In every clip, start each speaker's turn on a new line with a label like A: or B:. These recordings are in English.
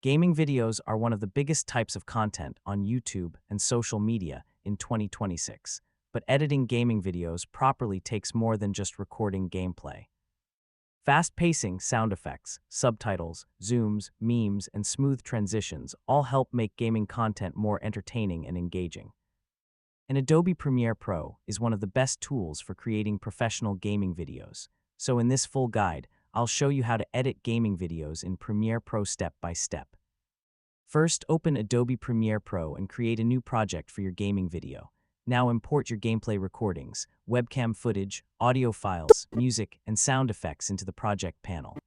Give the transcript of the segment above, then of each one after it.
A: Gaming videos are one of the biggest types of content on YouTube and social media in 2026, but editing gaming videos properly takes more than just recording gameplay. Fast pacing, sound effects, subtitles, zooms, memes, and smooth transitions all help make gaming content more entertaining and engaging. And Adobe Premiere Pro is one of the best tools for creating professional gaming videos. So in this full guide, I'll show you how to edit gaming videos in Premiere Pro step by step. First, open Adobe Premiere Pro and create a new project for your gaming video. Now import your gameplay recordings, webcam footage, audio files, music, and sound effects into the project panel.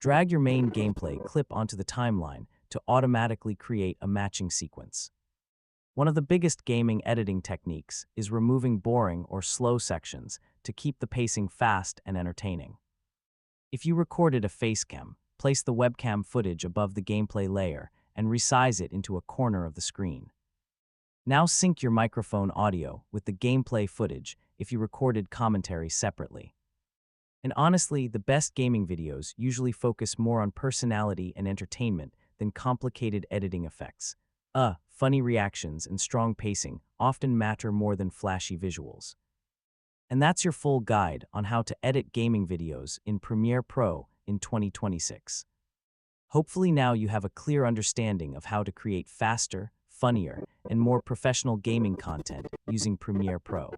A: Drag your main gameplay clip onto the timeline to automatically create a matching sequence. One of the biggest gaming editing techniques is removing boring or slow sections to keep the pacing fast and entertaining. If you recorded a facecam, place the webcam footage above the gameplay layer and resize it into a corner of the screen. Now sync your microphone audio with the gameplay footage if you recorded commentary separately. And honestly, the best gaming videos usually focus more on personality and entertainment than complicated editing effects. Funny reactions and strong pacing often matter more than flashy visuals. And that's your full guide on how to edit gaming videos in Premiere Pro in 2026. Hopefully now you have a clear understanding of how to create faster, funnier, and more professional gaming content using Premiere Pro.